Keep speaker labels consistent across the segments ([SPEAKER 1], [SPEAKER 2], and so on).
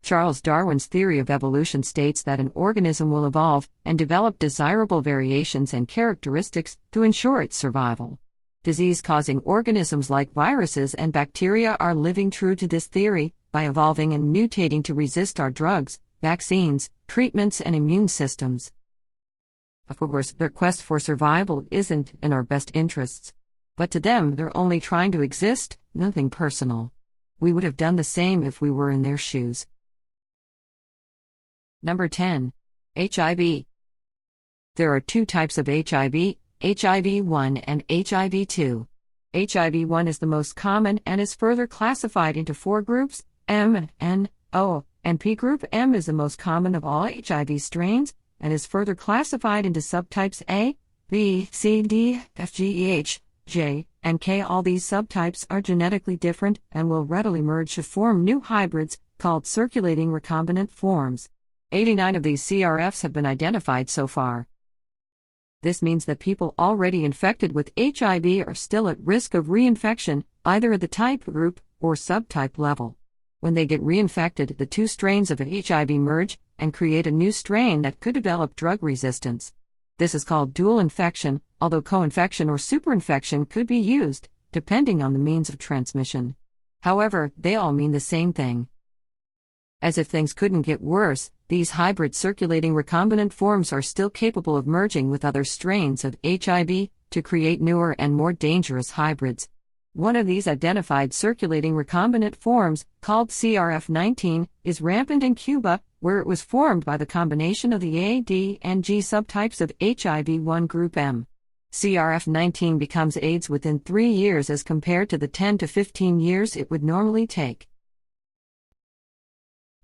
[SPEAKER 1] Charles Darwin's theory of evolution states that an organism will evolve and develop desirable variations and characteristics to ensure its survival. Disease-causing organisms like viruses and bacteria are living true to this theory by evolving and mutating to resist our drugs, vaccines, treatments, and immune systems. Of course, their quest for survival isn't in our best interests. But to them, they're only trying to exist, nothing personal. We would have done the same if we were in their shoes. Number 10. HIV. There are two types of HIV, HIV-1 and HIV-2. HIV-1 is the most common and is further classified into four groups, M, N, O, and P. Group M is the most common of all HIV strains, and is further classified into subtypes A, B, C, D, F, G, E, H, J, and K. All these subtypes are genetically different and will readily merge to form new hybrids, called circulating recombinant forms. 89 of these CRFs have been identified so far. This means that people already infected with HIV are still at risk of reinfection, either at the type group or subtype level. When they get reinfected, the two strains of HIV merge and create a new strain that could develop drug resistance. This is called dual infection, although co-infection or superinfection could be used, depending on the means of transmission. However, they all mean the same thing. As if things couldn't get worse, these hybrid circulating recombinant forms are still capable of merging with other strains of HIV to create newer and more dangerous hybrids. One of these identified circulating recombinant forms, called CRF19, is rampant in Cuba, where it was formed by the combination of the A, D, and G subtypes of HIV-1 group M. CRF19 becomes AIDS within 3 years as compared to the 10 to 15 years it would normally take.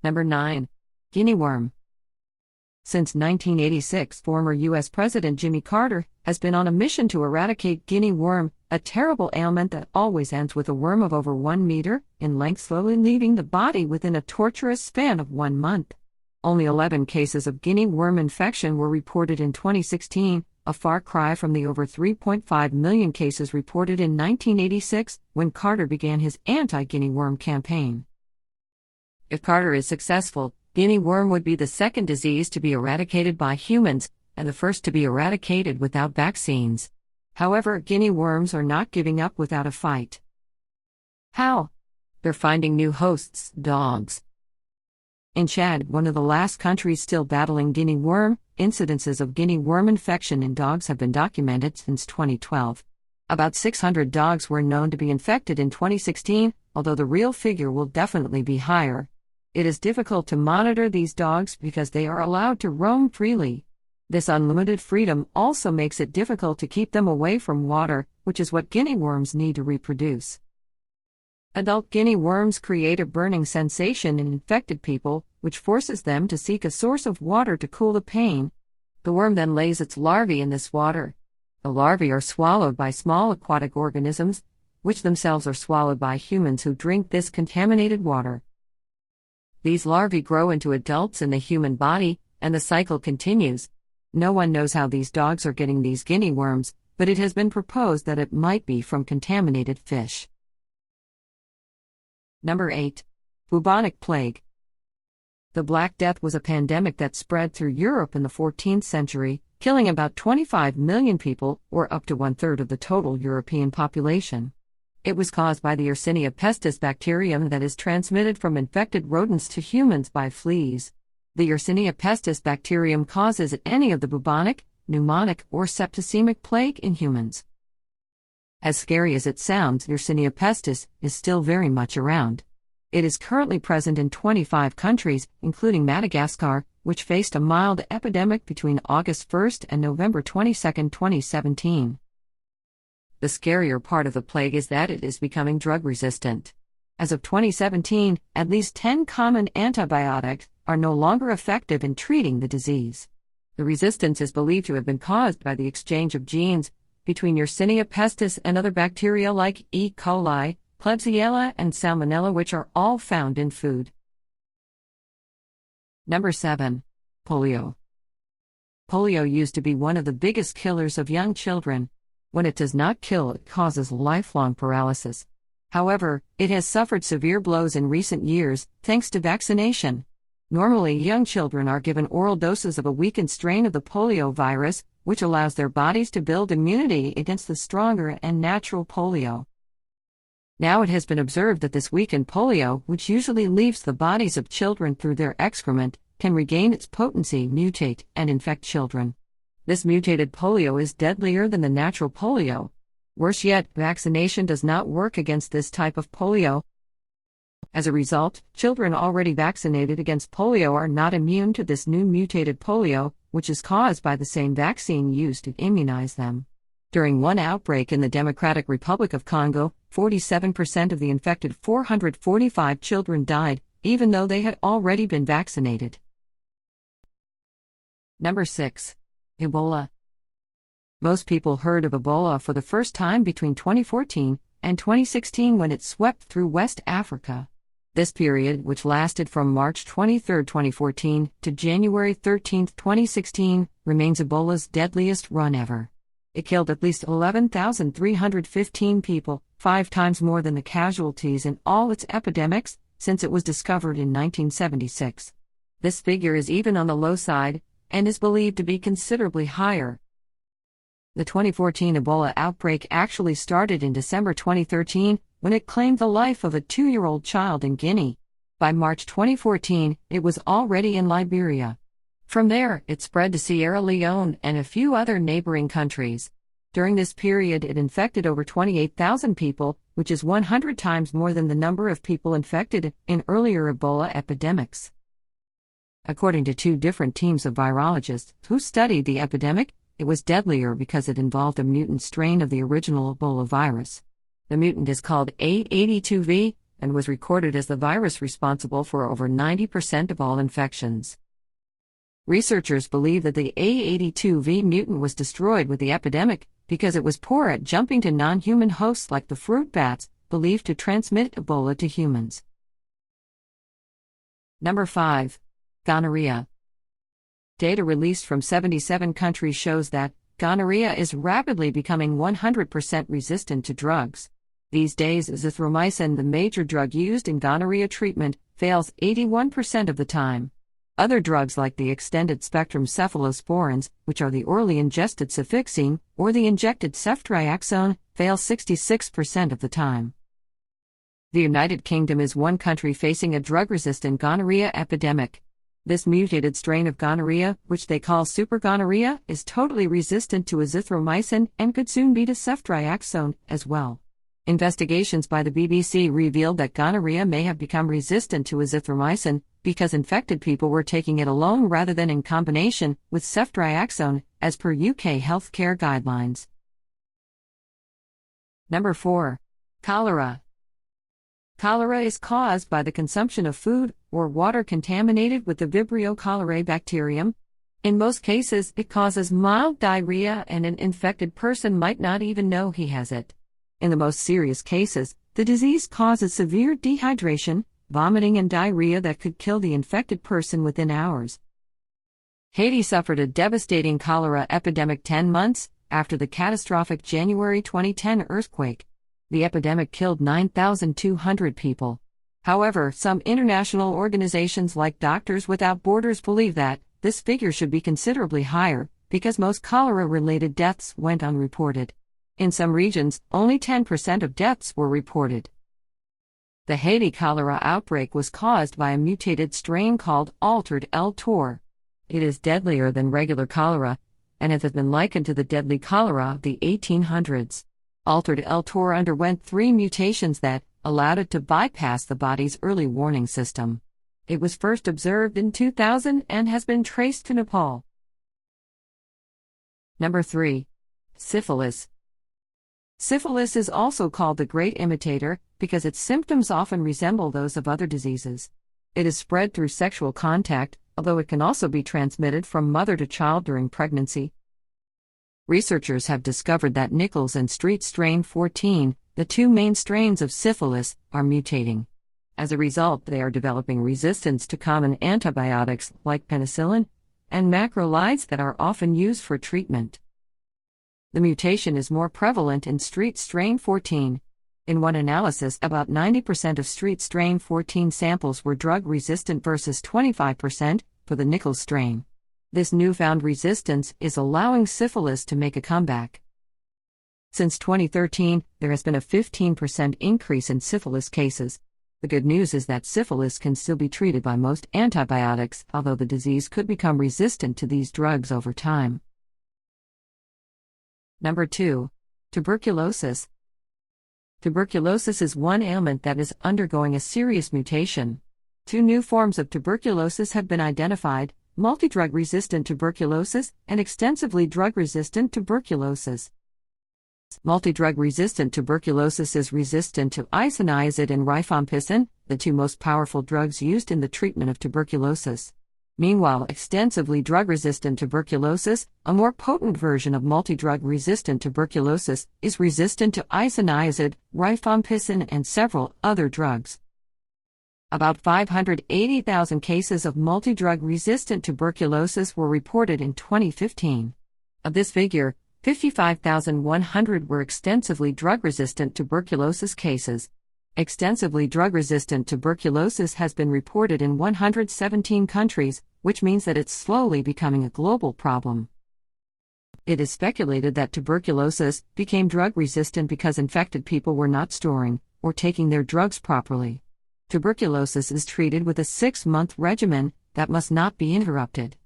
[SPEAKER 1] Number 9. Guinea Worm. Since 1986, former U.S. President Jimmy Carter has been on a mission to eradicate Guinea worm, a terrible ailment that always ends with a worm of over 1 meter in length slowly leaving the body within a torturous span of 1 month. Only 11 cases of Guinea worm infection were reported in 2016, a far cry from the over 3.5 million cases reported in 1986 when Carter began his anti-Guinea worm campaign. If Carter is successful, Guinea worm would be the second disease to be eradicated by humans, and the first to be eradicated without vaccines. However, Guinea worms are not giving up without a fight. How? They're finding new hosts, dogs. In Chad, one of the last countries still battling Guinea worm, incidences of Guinea worm infection in dogs have been documented since 2012. About 600 dogs were known to be infected in 2016, although the real figure will definitely be higher. It is difficult to monitor these dogs because they are allowed to roam freely. This unlimited freedom also makes it difficult to keep them away from water, which is what guinea worms need to reproduce. Adult guinea worms create a burning sensation in infected people, which forces them to seek a source of water to cool the pain. The worm then lays its larvae in this water. The larvae are swallowed by small aquatic organisms, which themselves are swallowed by humans who drink this contaminated water. These larvae grow into adults in the human body, and the cycle continues. No one knows how these dogs are getting these guinea worms, but it has been proposed that it might be from contaminated fish. Number 8. Bubonic plague. The Black Death was a pandemic that spread through Europe in the 14th century, killing about 25 million people, or up to 1/3 of the total European population. It was caused by the Yersinia pestis bacterium that is transmitted from infected rodents to humans by fleas. The Yersinia pestis bacterium causes any of the bubonic, pneumonic, or septicemic plague in humans. As scary as it sounds, Yersinia pestis is still very much around. It is currently present in 25 countries, including Madagascar, which faced a mild epidemic between August 1 and November 22, 2017. The scarier part of the plague is that it is becoming drug-resistant. As of 2017, at least 10 common antibiotics are no longer effective in treating the disease. The resistance is believed to have been caused by the exchange of genes between Yersinia pestis and other bacteria like E. coli, Klebsiella, and Salmonella, which are all found in food. Number 7. Polio. Polio used to be one of the biggest killers of young children. When it does not kill, it causes lifelong paralysis. However, it has suffered severe blows in recent years, thanks to vaccination. Normally, young children are given oral doses of a weakened strain of the polio virus, which allows their bodies to build immunity against the stronger and natural polio. Now it has been observed that this weakened polio, which usually leaves the bodies of children through their excrement, can regain its potency, mutate, and infect children. This mutated polio is deadlier than the natural polio. Worse yet, vaccination does not work against this type of polio. As a result, children already vaccinated against polio are not immune to this new mutated polio, which is caused by the same vaccine used to immunize them. During one outbreak in the Democratic Republic of Congo, 47% of the infected 445 children died, even though they had already been vaccinated. Number 6. Ebola. Most people heard of Ebola for the first time between 2014 and 2016 when it swept through West Africa. This period, which lasted from March 23, 2014 to January 13, 2016, remains Ebola's deadliest run ever. It killed at least 11,315 people, 5 times more than the casualties in all its epidemics since it was discovered in 1976. This figure is even on the low side, and is believed to be considerably higher. The 2014 Ebola outbreak actually started in December 2013, when it claimed the life of a 2-year-old child in Guinea. By March 2014, it was already in Liberia. From there, it spread to Sierra Leone and a few other neighboring countries. During this period, it infected over 28,000 people, which is 100 times more than the number of people infected in earlier Ebola epidemics. According to 2 different teams of virologists who studied the epidemic, it was deadlier because it involved a mutant strain of the original Ebola virus. The mutant is called A82V and was recorded as the virus responsible for over 90% of all infections. Researchers believe that the A82V mutant was destroyed with the epidemic because it was poor at jumping to non-human hosts like the fruit bats, believed to transmit Ebola to humans. Number 5. Gonorrhea. Data released from 77 countries shows that gonorrhea is rapidly becoming 100% resistant to drugs. These days, azithromycin, the major drug used in gonorrhea treatment, fails 81% of the time. Other drugs like the extended-spectrum cephalosporins, which are the orally ingested cefixime, or the injected ceftriaxone, fail 66% of the time. The United Kingdom is one country facing a drug-resistant gonorrhea epidemic. This mutated strain of gonorrhea, which they call supergonorrhea, is totally resistant to azithromycin and could soon be to ceftriaxone as well. Investigations by the BBC revealed that gonorrhea may have become resistant to azithromycin because infected people were taking it alone rather than in combination with ceftriaxone, as per UK healthcare guidelines. Number 4. Cholera. Cholera is caused by the consumption of food or water contaminated with the Vibrio cholerae bacterium. In most cases, it causes mild diarrhea and an infected person might not even know he has it. In the most serious cases, the disease causes severe dehydration, vomiting and diarrhea that could kill the infected person within hours. Haiti suffered a devastating cholera epidemic 10 months after the catastrophic January 2010 earthquake. The epidemic killed 9,200 people. However, some international organizations like Doctors Without Borders believe that this figure should be considerably higher because most cholera-related deaths went unreported. In some regions, only 10% of deaths were reported. The Haiti cholera outbreak was caused by a mutated strain called altered L-Tor. It is deadlier than regular cholera, and it has been likened to the deadly cholera of the 1800s. Altered L-Tor underwent 3 mutations that allowed it to bypass the body's early warning system. It was first observed in 2000 and has been traced to Nepal. Number 3. Syphilis. Syphilis is also called the great imitator because its symptoms often resemble those of other diseases. It is spread through sexual contact, although it can also be transmitted from mother to child during pregnancy. Researchers have discovered that Nichols and Street strain 14, the 2 main strains of syphilis, are mutating. As a result, they are developing resistance to common antibiotics like penicillin and macrolides that are often used for treatment. The mutation is more prevalent in Street strain 14. In one analysis, about 90% of street strain 14 samples were drug-resistant versus 25% for the nickel strain. This newfound resistance is allowing syphilis to make a comeback. Since 2013, there has been a 15% increase in syphilis cases. The good news is that syphilis can still be treated by most antibiotics, although the disease could become resistant to these drugs over time. Number 2. Tuberculosis. Tuberculosis is one ailment that is undergoing a serious mutation. 2 new forms of tuberculosis have been identified: multidrug-resistant tuberculosis and extensively drug-resistant tuberculosis. Multidrug-resistant tuberculosis is resistant to isoniazid and rifampicin, the 2 most powerful drugs used in the treatment of tuberculosis. Meanwhile, extensively drug-resistant tuberculosis, a more potent version of multidrug-resistant tuberculosis, is resistant to isoniazid, rifampicin, and several other drugs. About 580,000 cases of multidrug-resistant tuberculosis were reported in 2015. Of this figure, 55,100 were extensively drug-resistant tuberculosis cases. Extensively drug-resistant tuberculosis has been reported in 117 countries, which means that it's slowly becoming a global problem. It is speculated that tuberculosis became drug-resistant because infected people were not storing or taking their drugs properly. Tuberculosis is treated with a 6-month regimen that must not be interrupted.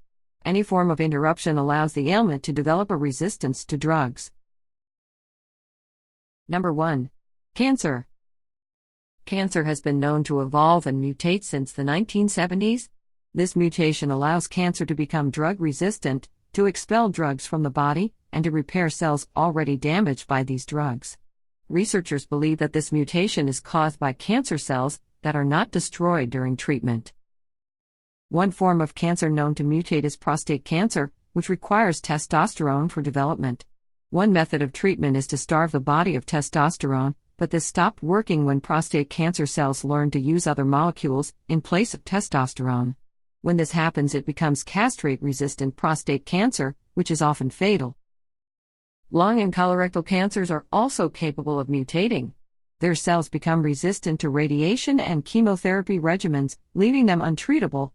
[SPEAKER 1] Any form of interruption allows the ailment to develop a resistance to drugs. Number 1. Cancer. Cancer has been known to evolve and mutate since the 1970s. This mutation allows cancer to become drug-resistant, to expel drugs from the body, and to repair cells already damaged by these drugs. Researchers believe that this mutation is caused by cancer cells that are not destroyed during treatment. One form of cancer known to mutate is prostate cancer, which requires testosterone for development. One method of treatment is to starve the body of testosterone, but this stopped working when prostate cancer cells learned to use other molecules in place of testosterone. When this happens, it becomes castrate-resistant prostate cancer, which is often fatal. Lung and colorectal cancers are also capable of mutating. Their cells become resistant to radiation and chemotherapy regimens, leaving them untreatable.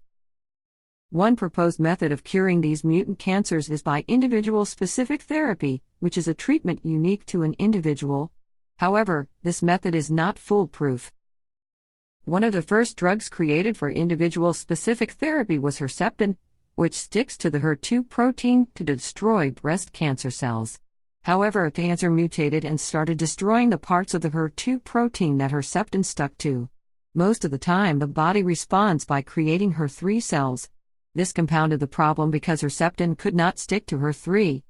[SPEAKER 1] One proposed method of curing these mutant cancers is by individual-specific therapy, which is a treatment unique to an individual. However, this method is not foolproof. One of the first drugs created for individual-specific therapy was Herceptin, which sticks to the HER2 protein to destroy breast cancer cells. However, cancer mutated and started destroying the parts of the HER2 protein that Herceptin stuck to. Most of the time, the body responds by creating HER3 cells. This compounded the problem because Herceptin could not stick to HER3.